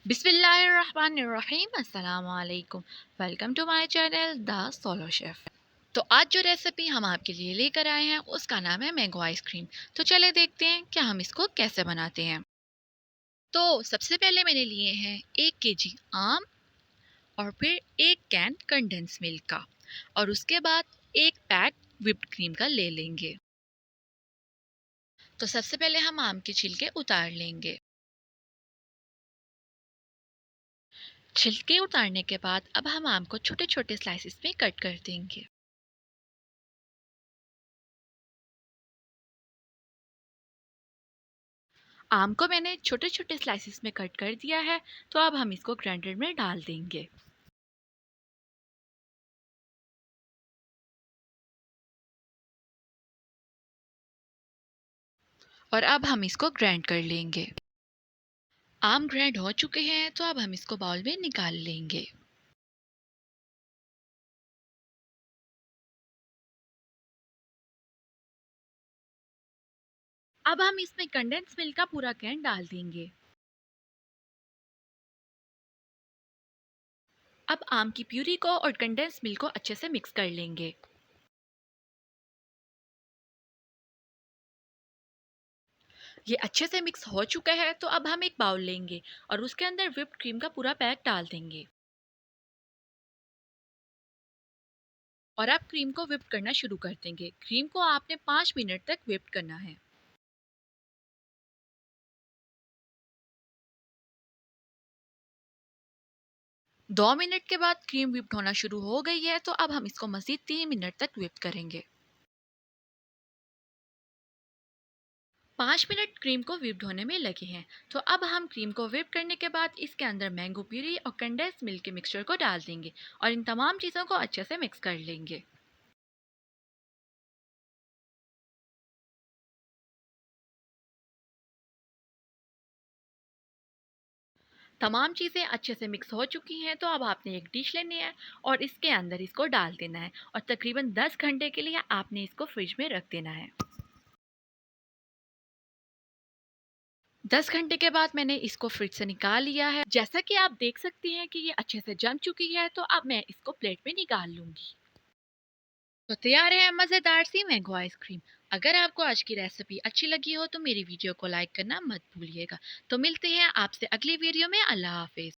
बिस्मिल्लाहिर्रहमानिर्रहीम अस्सलाम वालेकुम। Welcome to my channel the solo chef. तो आज जो रेसिपी हम आपके लिए लेकर आए हैं उसका नाम है मैंगो आइसक्रीम। तो चले देखते हैं कि हम इसको कैसे बनाते हैं। तो सबसे पहले मैंने लिए हैं 1 केजी आम और फिर 1 कैन कंडेंस मिल्क का, और उसके बाद 1 पैक व्हिप्ड क्रीम का ले लेंगे। तो सबसे पहले हम आम के छिलके उतार लेंगे। छिलके उतारने के बाद अब हम आम को छोटे छोटे स्लाइसिस में कट कर देंगे। आम को मैंने छोटे छोटे स्लाइसिस में कट कर दिया है। तो अब हम इसको ग्राइंडर में डाल देंगे। और अब हम इसको ग्राइंड कर लेंगे। आम ग्राइंड हो चुके हैं तो अब हम इसको बाउल में निकाल लेंगे। अब हम इसमें कंडेंस मिल्क का पूरा कैन डाल देंगे। अब आम की प्यूरी को और कंडेंस मिल्क को अच्छे से मिक्स कर लेंगे। ये अच्छे से मिक्स हो चुका है तो अब हम एक बाउल लेंगे और उसके अंदर व्हिप्ड क्रीम का पूरा पैक डाल देंगे। और अब क्रीम को व्हिप करना शुरू कर देंगे। क्रीम को आपने 5 मिनट तक व्हिप करना है। दो मिनट के बाद क्रीम व्हिप्ड होना शुरू हो गई है तो अब हम इसको मज़ीद 3 मिनट तक व्हिप करेंगे। 5 मिनट क्रीम को व्हिप्ड होने में लगे हैं। तो अब हम क्रीम को व्हिप करने के बाद इसके अंदर मैंगो प्यूरी और कंडेंस मिल्क के मिक्सचर को डाल देंगे और इन तमाम चीज़ों को अच्छे से मिक्स कर लेंगे। तमाम चीज़ें अच्छे से मिक्स हो चुकी हैं तो अब आपने एक डिश लेनी है और इसके अंदर इसको डाल देना है और तकरीबन 10 घंटे के लिए आपने इसको फ्रिज में रख देना है। 10 घंटे के बाद मैंने इसको फ्रिज से निकाल लिया है। जैसा कि आप देख सकती हैं कि ये अच्छे से जम चुकी है तो अब मैं इसको प्लेट में निकाल लूँगी। तो तैयार है मज़ेदार सी मैंगो आइसक्रीम। अगर आपको आज की रेसिपी अच्छी लगी हो तो मेरी वीडियो को लाइक करना मत भूलिएगा। तो मिलते हैं आपसे अगली वीडियो में। अल्लाह हाफ़िज़।